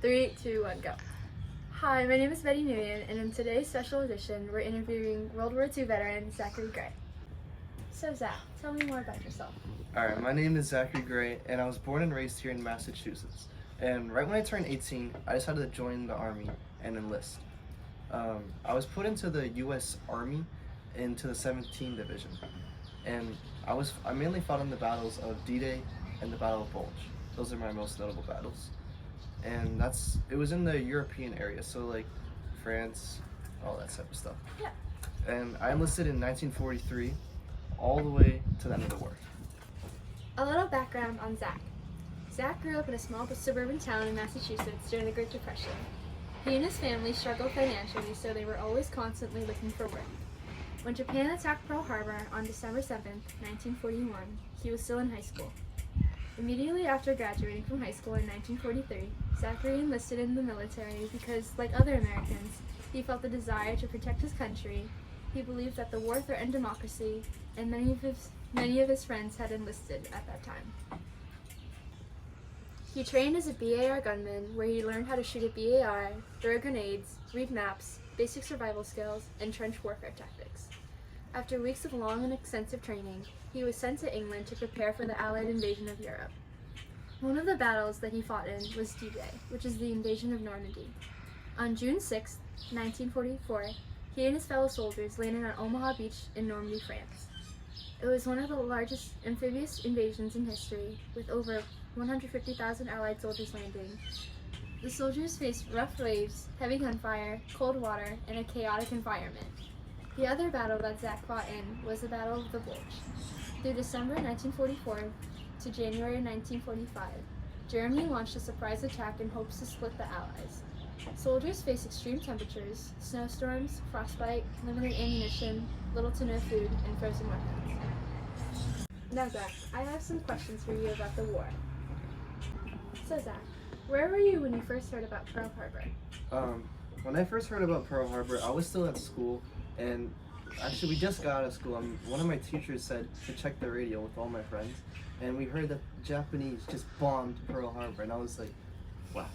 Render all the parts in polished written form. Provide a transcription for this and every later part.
Three, two, one, go. Hi, my name is Nguyen, and in today's special edition, we're interviewing World War II veteran Zachary Gray. So Zach, tell me more about yourself. Alright, my name is Zachary Gray, and I was born and raised here in Massachusetts. And right when I turned 18, I decided to join the Army and enlist. I was put into the U.S. Army into the 17th Division, and I mainly fought in the battles of D-Day and the Battle of Bulge. Those are my most notable battles. And it was in the European area, so like France, all that type of stuff. Yeah. And I enlisted in 1943, all the way to the end of the war. A little background on Zach. Zach grew up in a small suburban town in Massachusetts during the Great Depression. He and his family struggled financially, so they were always constantly looking for work. When Japan attacked Pearl Harbor on December 7th, 1941, he was still in high school. Immediately after graduating from high school in 1943, Zachary enlisted in the military because, like other Americans, he felt the desire to protect his country. He believed that the war threatened democracy, and many of his friends had enlisted at that time. He trained as a BAR gunman, where he learned how to shoot a BAR, throw grenades, read maps, basic survival skills, and trench warfare tactics. After weeks of long and extensive training, he was sent to England to prepare for the Allied invasion of Europe. One of the battles that he fought in was D-Day, which is the invasion of Normandy. On June 6, 1944, he and his fellow soldiers landed on Omaha Beach in Normandy, France. It was one of the largest amphibious invasions in history, with over 150,000 Allied soldiers landing. The soldiers faced rough waves, heavy gunfire, cold water, and a chaotic environment. The other battle that Zach fought in was the Battle of the Bulge. Through December 1944 to January 1945, Germany launched a surprise attack in hopes to split the Allies. Soldiers faced extreme temperatures, snowstorms, frostbite, limited ammunition, little to no food, and frozen weapons. Now Zach, I have some questions for you about the war. So Zach, where were you when you first heard about Pearl Harbor? When I first heard about Pearl Harbor, I was still at school, and actually we just got out of school. One of my teachers said to check the radio with all my friends, and we heard that the Japanese just bombed Pearl Harbor, and I was like, wow.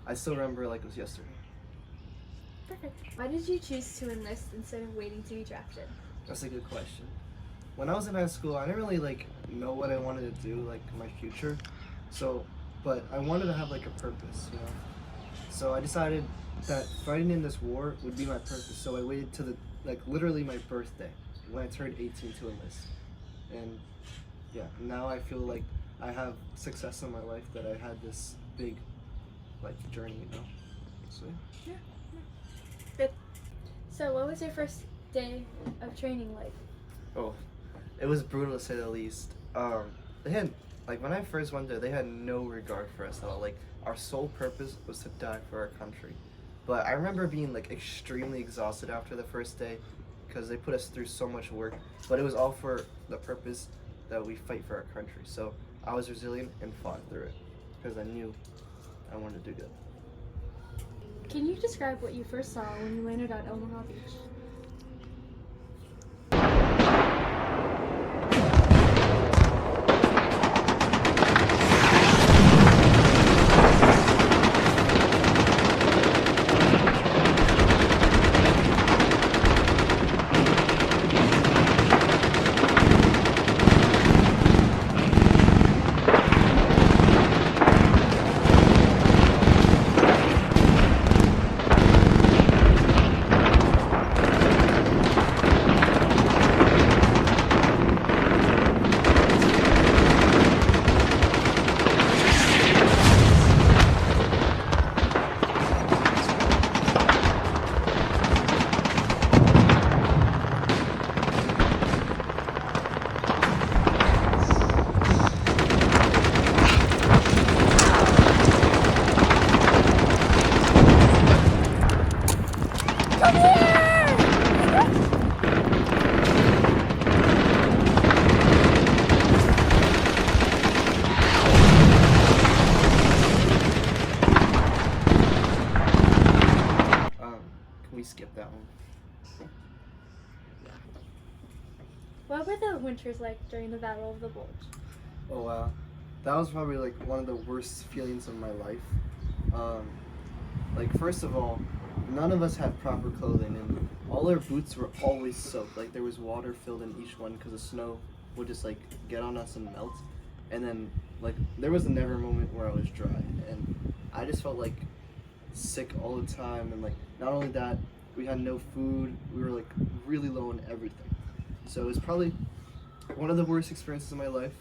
I still remember like it was yesterday. Perfect. Why did you choose to enlist instead of waiting to be drafted? That's a good question. When I was in high school, I didn't really know what I wanted to do, my future. But I wanted to have a purpose, you know. So I decided that fighting in this war would be my purpose. So I waited to literally my birthday when I turned 18 to enlist. And yeah, now I feel like I have success in my life, that I had this big journey, you know. So yeah. Good. So what was your first day of training like? Oh, it was brutal to say the least. They had when I first went there, they had no regard for us at all. Our sole purpose was to die for our country. But I remember being extremely exhausted after the first day, because they put us through so much work. But it was all for the purpose that we fight for our country. So I was resilient and fought through it, because I knew I wanted to do good. Can you describe what you first saw when you landed on Omaha Beach? Skip that one. What were the winters like during the Battle of the Bulge? Oh wow, that was probably one of the worst feelings of my life. Um, like first of all, none of us had proper clothing, and all our boots were always soaked. Like there was water filled in each one because the snow would just like get on us and melt. And then like there was never a moment where I was dry, and I just felt like sick all the time. And like not only that, we had no food. We were like really low on everything. So it was probably one of the worst experiences of my life.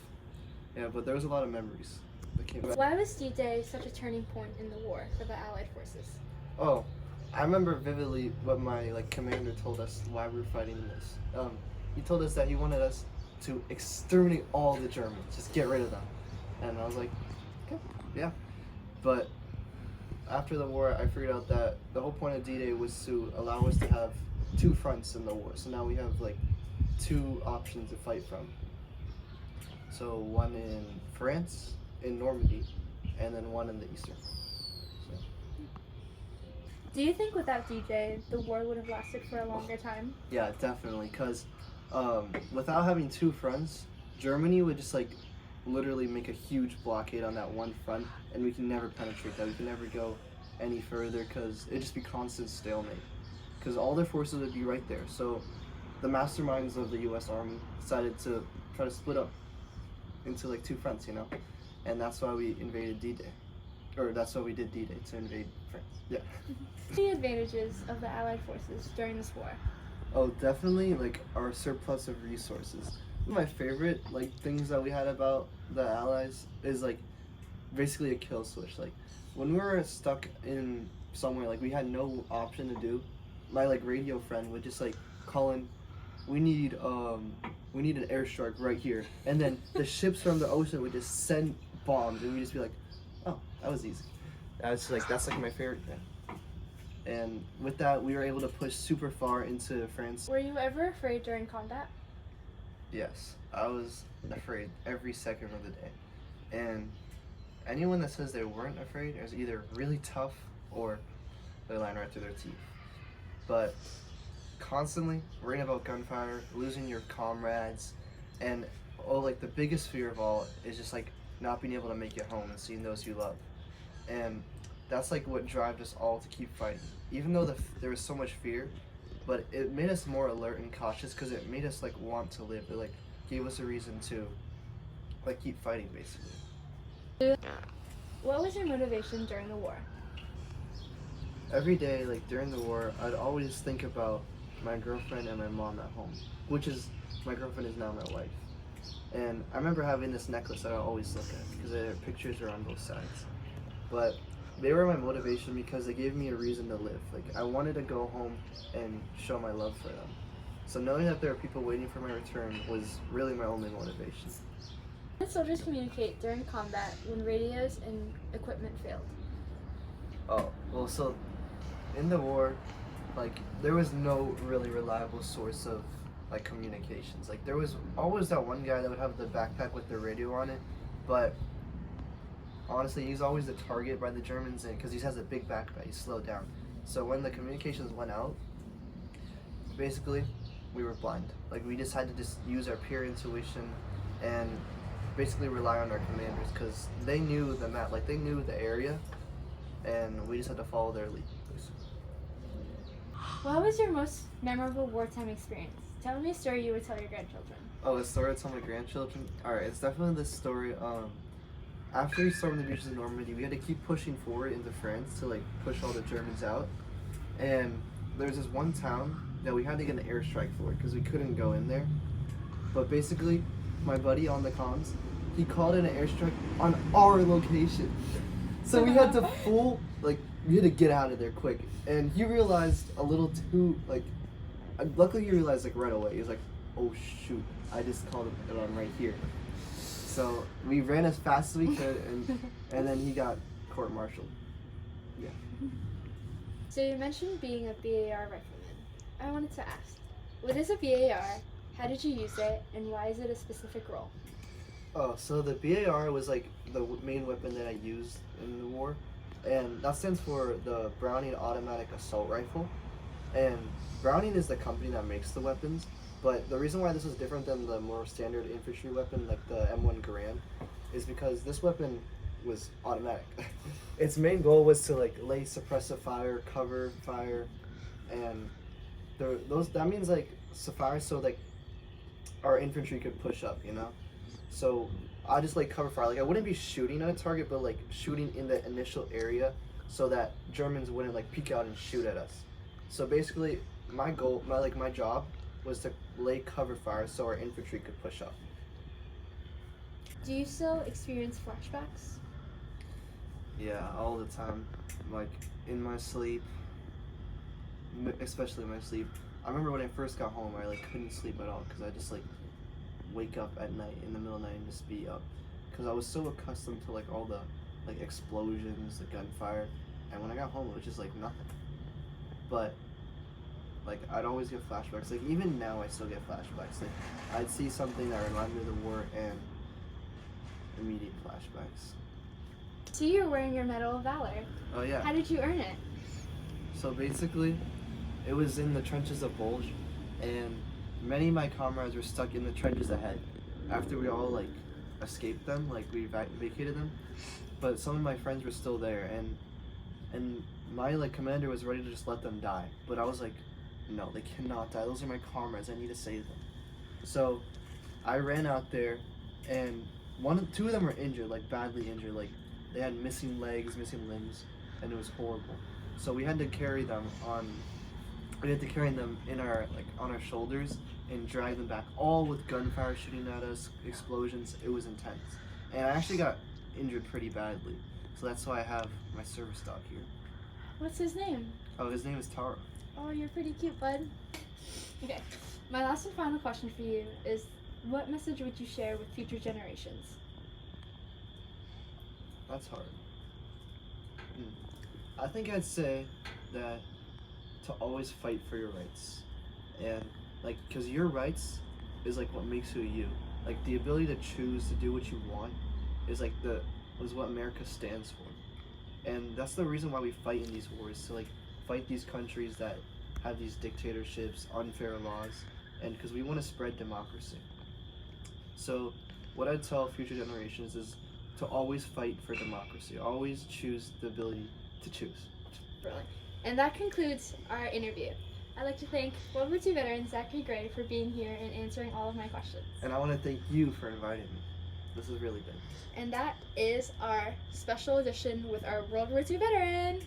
Yeah, but there was a lot of memories that came back. Why was D-Day such a turning point in the war for the Allied forces? Oh, I remember vividly what my like commander told us why we were fighting this. He told us that he wanted us to exterminate all the Germans, just get rid of them. And I was like, okay, yeah. But after the war, I figured out that the whole point of D-Day was to allow us to have two fronts in the war. So now we have like two options to fight from. So one in France, in Normandy, and then one in the Eastern. So. Do you think without D-Day, the war would have lasted for a longer time? Yeah, definitely. Because without having two fronts, Germany would just like literally make a huge blockade on that one front, and we can never penetrate that. We can never go any further because it'd just be constant stalemate. Because all their forces would be right there. So the masterminds of the U.S. Army decided to try to split up into like two fronts, you know, and that's why we invaded D-Day, or that's why we did D-Day, to invade France. Yeah. The advantages of the Allied forces during this war. Oh, definitely like our surplus of resources. One of my favorite like things that we had about the Allies is like basically a kill switch. Like when we were stuck in somewhere, like we had no option to do, my like radio friend would just like call in, we need an airstrike right here, and then the ships from the ocean would just send bombs, and we'd just be like, oh, that was easy. That's like my favorite thing. And with that, we were able to push super far into France. Were you ever afraid during combat? Yes, I was afraid every second of the day. And anyone that says they weren't afraid is either really tough or they're lying right through their teeth. But constantly worrying about gunfire, losing your comrades, and like the biggest fear of all is just like not being able to make it home and seeing those you love. And that's like what drives us all to keep fighting. Even though there was so much fear, but it made us more alert and cautious because it made us like want to live. It like gave us a reason to like keep fighting, basically. What was your motivation during the war? Every day, like during the war, I'd always think about my girlfriend and my mom at home, which is, my girlfriend is now my wife. And I remember having this necklace that I always look at because their pictures are on both sides. But they were my motivation because they gave me a reason to live. Like I wanted to go home and show my love for them. So knowing that there are people waiting for my return was really my only motivation. How did soldiers communicate during combat when radios and equipment failed? Oh, well, so in the war, like there was no really reliable source of like communications. Like there was always that one guy that would have the backpack with the radio on it, but honestly, he's always the target by the Germans because he has a big backpack. He's slowed down. So when the communications went out, basically, we were blind. Like we just had to just use our pure intuition and basically rely on our commanders because they knew the map, like they knew the area, and we just had to follow their lead. What was your most memorable wartime experience? Tell me a story you would tell your grandchildren. Oh, a story I tell my grandchildren? Alright, it's definitely this story. After we stormed the beaches of Normandy, we had to keep pushing forward into France to like push all the Germans out. And there's this one town that we had to get an airstrike for because we couldn't go in there. But basically, my buddy on the comms, he called in an airstrike on our location. So we had to we had to get out of there quick. And he realized a little too, luckily he realized like right away. He was like, oh shoot, I just called it on right here. So we ran as fast as we could, and then he got court-martialed. Yeah. So you mentioned being a BAR rifleman. I wanted to ask, what is a BAR, how did you use it, and why is it a specific role? Oh, so the BAR was like the main weapon that I used in the war, and that stands for the Browning Automatic Assault Rifle. And Browning is the company that makes the weapons. But the reason why this is different than the more standard infantry weapon like the M1 Garand is because this weapon was automatic. Its main goal was to like lay suppressive fire, cover fire, and those that means like fire so like our infantry could push up, you know. So I just like cover fire. Like I wouldn't be shooting at a target, but like shooting in the initial area so that Germans wouldn't like peek out and shoot at us. So basically, my goal, my job, was to lay cover fire so our infantry could push up. Do you still experience flashbacks? Yeah, all the time. Like in my sleep, especially in my sleep. I remember when I first got home, I like couldn't sleep at all because I just like wake up at night in the middle of the night and just be up because I was so accustomed to like all the like explosions, the gunfire, and when I got home it was just like nothing. But like I'd always get flashbacks. Like even now I still get flashbacks. Like I'd see something that reminded me of the war and immediate flashbacks. So you're wearing your Medal of Valor. Oh yeah. How did you earn it? So basically, it was in the trenches of Bulge, and many of my comrades were stuck in the trenches ahead. After we all like escaped them, like we vacated them, but some of my friends were still there, and my like commander was ready to just let them die, but I was like, no, they cannot die. Those are my comrades. I need to save them. So I ran out there, and two of them were injured, like badly injured, like they had missing legs, missing limbs, and it was horrible. So we had to carry them in our like on our shoulders and drag them back, all with gunfire shooting at us, explosions. It was intense, and I actually got injured pretty badly. So that's why I have my service dog here. What's his name? Oh, his name is Taro. Oh, you're pretty cute, bud. Okay, my last and final question for you is, what message would you share with future generations? That's hard. I think I'd say that to always fight for your rights, and like because your rights is like what makes you. Like the ability to choose to do what you want is like is what America stands for, and that's the reason why we fight in these wars, to like fight these countries that have these dictatorships, unfair laws, and because we want to spread democracy. So what I'd tell future generations is to always fight for democracy, always choose the ability to choose. Brilliant. And that concludes our interview. I'd like to thank WW2 veteran Zachary Gray for being here and answering all of my questions. And I want to thank you for inviting me. This is really good. And that is our special edition with our World War II veteran.